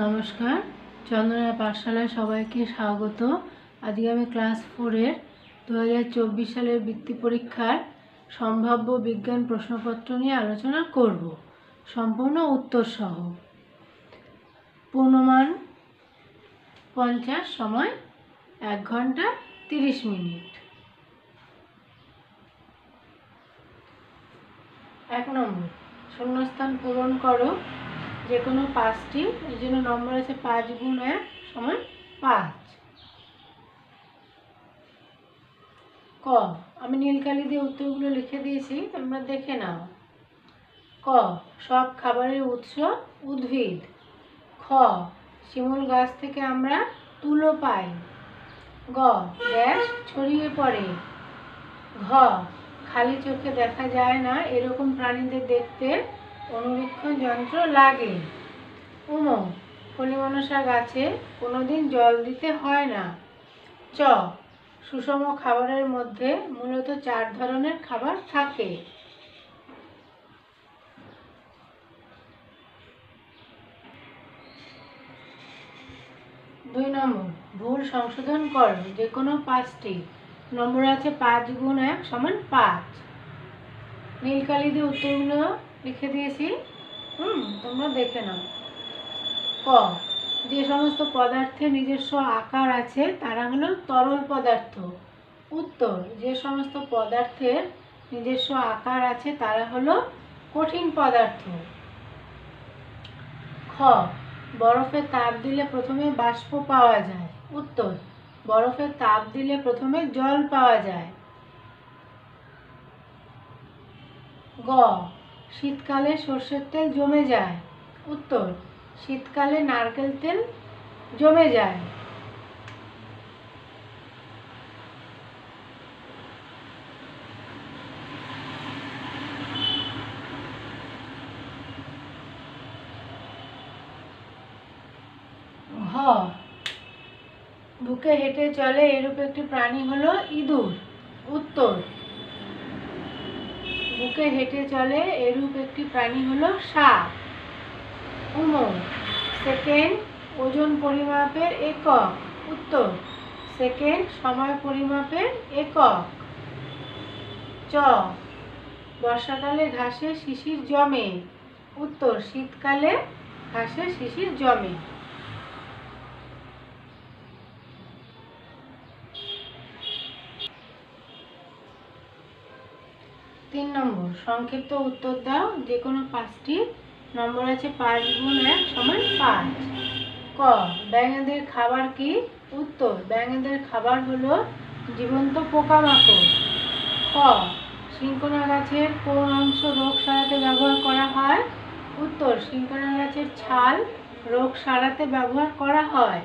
নমস্কার, চন্দনা পাঠশালায় সবাইকে স্বাগত। আজকে আমি ক্লাস 4-এর 2024 সালের বৃত্তি পরীক্ষার সম্ভাব্য বিজ্ঞান প্রশ্নপত্র নিয়ে আলোচনা করব, সম্পূর্ণ উত্তর সহ। পূর্ণমান 50, সময় 1 ঘন্টা 30 মিনিট। 1 নম্বর, শূন্যস্থান পূরণ করো যে কোনো 5টি। এর জন্য নম্বর আছে 5 গুণ 1 সমান 5। ক, আমি নীল কালি দিয়ে উত্তরগুলো লিখে দিয়েছি, তোমরা দেখে নাও। ক, সব খাবারের উৎস উদ্ভিদ। খ, শিমুল গাছ থেকে আমরা তুলো পাই। গ, গ্যাস ছড়িয়ে পড়ে। ঘ, খালি চোখে দেখা যায় না এরকম প্রাণীদের দেখতে অনুবীক্ষণ যন্ত্র লাগে। উম, কলিমনসা গাছে কোনোদিন জল দিতে হয় না। চ, সুষম খাবারের মধ্যে মূলত 4 ধরনের খাবার থাকে। 2 নম্বর, ভুল সংশোধন করো যে কোনো 5টি। নম্বর আছে 5 গুণ 1 সমান 5। নীল কালি দিয়ে উত্তরগুলো লিখে দিয়েছি, তোমরা দেখে নাও। ক, যে সমস্ত পদার্থের নিজস্ব আকার আছে তারা হলো তরল পদার্থ। উত্তর, যে সমস্ত পদার্থের নিজস্ব আকার আছে তারা হলো কঠিন পদার্থ। খ, বরফে তাপ দিলে প্রথমে বাষ্প পাওয়া যায়। উত্তর, বরফে তাপ দিলে প্রথমে জল পাওয়া যায়। গ, শীতকালে সর্ষের তেল জমে যায়। উত্তর, শীতকালে নারকেল তেল জমে যায়। হ, বুকে হেঁটে চলে এরূপ একটি প্রাণী হলো ইঁদুর। উত্তর, বুকে হেঁটে চলে এরূপ একটি প্রাণী হলো সাপ। উম, সেকেন্ড ওজন পরিমাপের একক। উত্তর, সেকেন্ড সময় পরিমাপের একক। চ, বর্ষাকালে ঘাসে শিশির জমে। উত্তর, শীতকালে ঘাসে শিশির জমে। 3 নম্বর, সংক্ষিপ্ত উত্তর দাও যে কোনো 5টি। নম্বর আছে 5 গুণ 1 সমান 5। ক, ব্যাঙেদের খাবার কি? উত্তর, ব্যাঙেদের খাবার হলো জীবন্ত পোকামাকড়। খ, সিনকোনা গাছের কোন অংশ রোগ সারাতে ব্যবহার করা হয়? উত্তর, সিনকোনা গাছের ছাল রোগ সারাতে ব্যবহার করা হয়।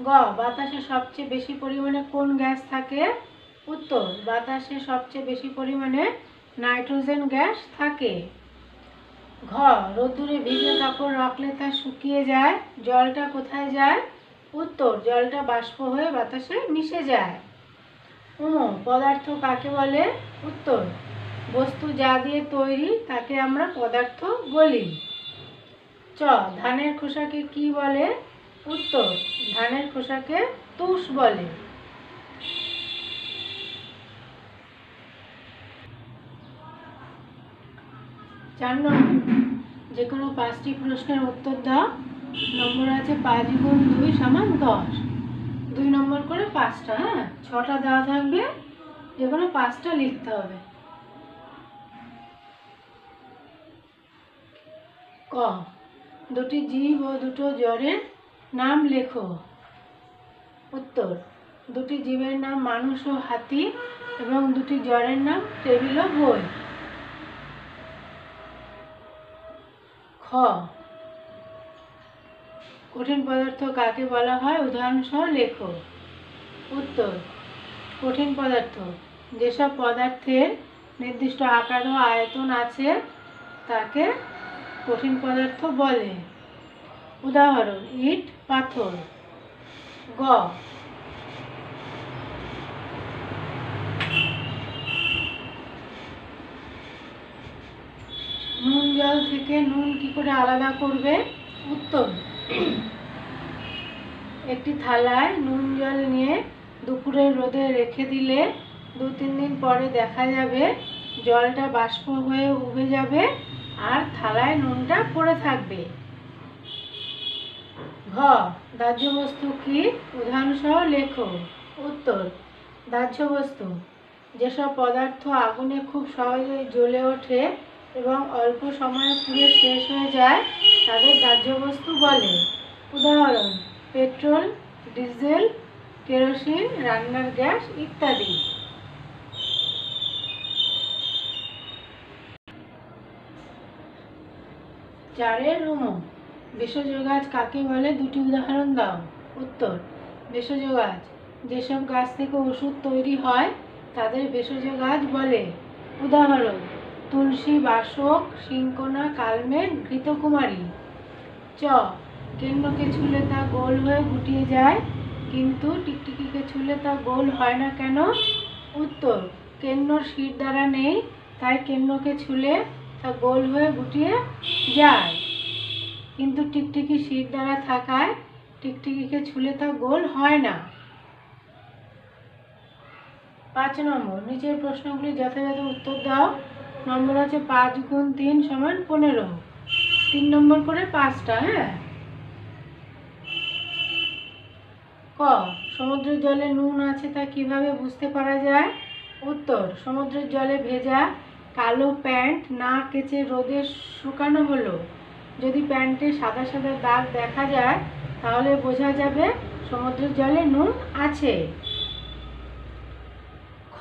গ, বাতাসে সবচেয়ে বেশি পরিমাণে কোন গ্যাস থাকে? উত্তর, বাতাসে সবচেয়ে বেশি পরিমাণে নাইট্রোজেন গ্যাস থাকে। ঘ, রোদ্দুরে ভিজে কাপড় রাখলে তা শুকিয়ে যায়, জলটা কোথায় যায়? উত্তর, জলটা বাষ্প হয়ে বাতাসে মিশে যায়। পদার্থ কাকে বলে? উত্তর, বস্তু যা দিয়ে তৈরি তাকে আমরা পদার্থ বলি। চ, ধানের খোসাকে কি বলে? উত্তর, ধানের খোসাকে তুষ বলে। 4 নম্বর, যে কোনো 5টি প্রশ্নের উত্তর দাও। নম্বর আছে 5 গুণ 2 সমান 10। 2 নম্বর করে 5টা, 6টা দেওয়া থাকবে, যে কোনো 5টা লিখতে হবে। ক, দুটি জীব ও দুটো জড়ের নাম লেখো। উত্তর, দুটি জীবের নাম মানুষ ও হাতি এবং দুটি জড়ের নাম টেবিল ও বই। খ, কঠিন পদার্থ কাকে বলা হয় উদাহরণসহ লেখো। উত্তর, কঠিন পদার্থ যেসব পদার্থের নির্দিষ্ট আকার ও আয়তন আছে তাকে কঠিন পদার্থ বলে। উদাহরণ, ইট, পাথর। গ, নুন জল থেকে নুন কি করে আলাদা করবে? উত্তর, একটি থালায় নুন জল নিয়ে দুপুরের রোদে রেখে দিলে 2-3 দিন পরে দেখা যাবে জলটা বাষ্প হয়ে উবে যাবে আর থালায় নুনটা পড়ে থাকবে। ঘ, দাহ্য বস্তু কি? উদাহরণসহ লেখো। উত্তর, দাহ্য বস্তু যেসব পদার্থ আগুনে খুব সহজেই জ্বলে ওঠে এবং অল্প সময়ে পুড়ে শেষ হয়ে যায় তাদের দাহ্য বস্তু বলে। উদাহরণ, পেট্রোল, ডিজেল, কেরোসিন, রান্নার গ্যাস ইত্যাদি। চারের রুমো, ভেষজ গাছ কাকে বলে? 2টি উদাহরণ দাও। উত্তর, ভেষজ গাছ যেসব গাছ থেকে ওষুধ তৈরি হয় তাদের ভেষজ গাছ বলে। উদাহরণ, তুলসী, বাসক, সিংকোনা, কালমেঘ, ঘৃতকুমারী। চ, কেন্নকে ছুলে তা গোল হয়ে গুটিয়ে যায় কিন্তু টিকটিকিকে ছুলে তা গোল হয় না কেন? উত্তর, কেন্নর শির দ্বারা নেই তাই কেন্নকে ছুলে তা গোল হয়ে গুটিয়ে যায়, কিন্তু টিকটিকি শির দ্বারা থাকায় টিকটিকিকে ছুলে তা গোল হয় না। 5 নম্বর, নিচের প্রশ্নগুলি যথাযথ উত্তর দাও। নম্বর আছে 5 গুণ 3 সমান 15। 3 নম্বর করে 5টা। হ্যাঁ। ক, সমুদ্রের জলে নুন আছে তা কিভাবে বুঝতে পারা যায়? উত্তর, সমুদ্রের জলে ভেজা কালো প্যান্ট না কেচে রোদে শুকানো হলো। যদি প্যান্টে সাদা সাদা দাগ দেখা যায় তাহলে বোঝা যাবে সমুদ্রের জলে নুন আছে। খ,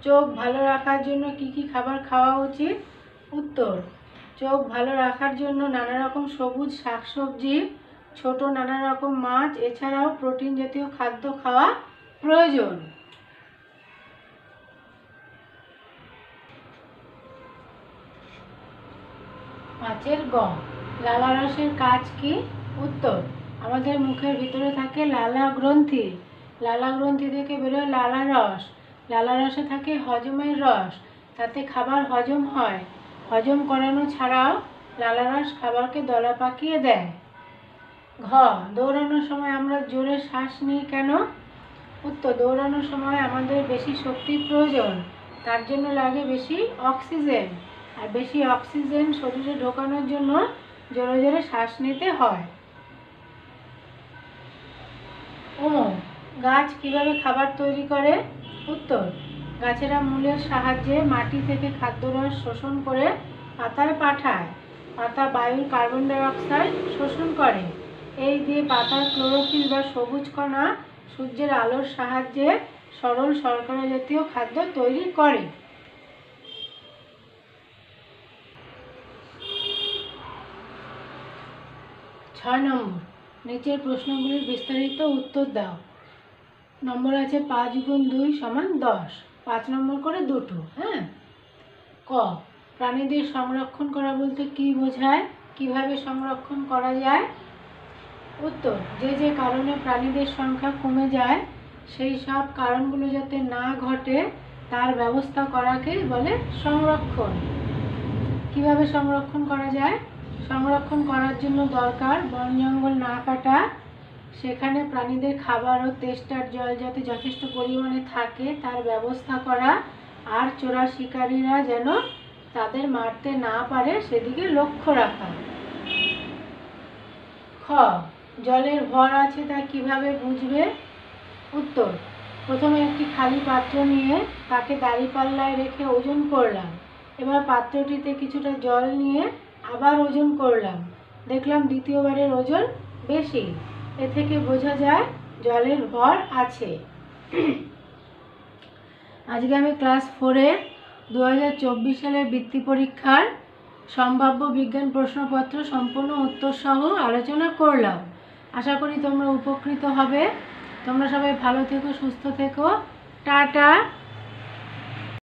চোখ ভালো রাখার জন্য কি কি খাবার খাওয়া উচিত? উত্তর, চোখ ভালো রাখার জন্য নানা রকম সবুজ শাকসবজি, ছোট নানা রকম মাছ এছাড়াও প্রোটিন জাতীয় খাদ্য খাওয়া প্রয়োজন। পাঁচের গ, লালা রসের কাজ কি? উত্তর, আমাদের মুখের ভিতরে থাকে লালা গ্রন্থি। লালা গ্রন্থি থেকে বেরোয় লালা রস। লালা রসে থাকে হজমের রস, তাতে খাবার হজম হয়। হজম করানো ছাড়াও লালা রস খাবারকে দলা পাকিয়ে দেয়। ঘ, দৌড়ানোর সময় আমরা জোরে শ্বাস নিই কেন? উত্তর, দৌড়ানোর সময় আমাদের বেশি শক্তির প্রয়োজন, তার জন্য লাগে বেশি অক্সিজেন, আর বেশি অক্সিজেন শরীরে ঢোকানোর জন্য জোরে জোরে শ্বাস নিতে হয়। ও, গাছ কিভাবে খাবার তৈরি করে? উত্তর, গাছেরা মূলের সাহায্যে মাটি থেকে খাদ্যরস শোষণ করে পাতায় পাঠায়। পাতা বায়ুর কার্বন ডাই অক্সাইড শোষণ করে। এই দিয়ে পাতার ক্লোরোফিল বা সবুজ কণা সূর্যের আলোর সাহায্যে সরল শর্করা জাতীয় খাদ্য তৈরি করে। 6 নম্বর, নিচের প্রশ্নগুলির বিস্তারিত উত্তর দাও। নম্বর আছে 5 গুণ 2 সমান 10। 5 নম্বর করে 2টো। হ্যাঁ। ক, প্রাণীদের সংরক্ষণ করা বলতে কি বোঝায়? কিভাবে সংরক্ষণ করা যায়? উত্তর, যে যে কারণে প্রাণীদের সংখ্যা কমে যায় সেই সব কারণগুলো যাতে না ঘটে তার ব্যবস্থা করাকে বলে সংরক্ষণ। কিভাবে সংরক্ষণ করা যায়? সংরক্ষণ করার জন্য দরকার বন জঙ্গল না কাটা, সেখানে প্রাণীদের খাবার ও তেষ্টার জল যাতে যথেষ্ট পরিমাণে থাকে তার ব্যবস্থা করা, আর চোরা শিকারীরা যেন তাদের মারতে না পারে সেদিকে লক্ষ্য রাখা। খ, জলের ভর আছে তা কিভাবে বুঝবে? উত্তর, প্রথমে একটি খালি পাত্র নিয়ে তাকে দাঁড়িপাল্লায় রেখে ওজন করলাম। এবার পাত্রটিতে কিছুটা জল নিয়ে আবার ওজন করলাম, দেখলাম দ্বিতীয়বারের ওজন বেশি। এ থেকে বোঝা যায় জলের ভর আছে। আজকে আমি ক্লাস 4-এ 2024 সালের বৃত্তি পরীক্ষার সম্ভাব্য বিজ্ঞান প্রশ্নপত্র সম্পূর্ণ উত্তর সহ আলোচনা করলাম। আশা করি তোমরা উপকৃত হবে। তোমরা সবাই ভালো থেকো, সুস্থ থেকো। টাটা।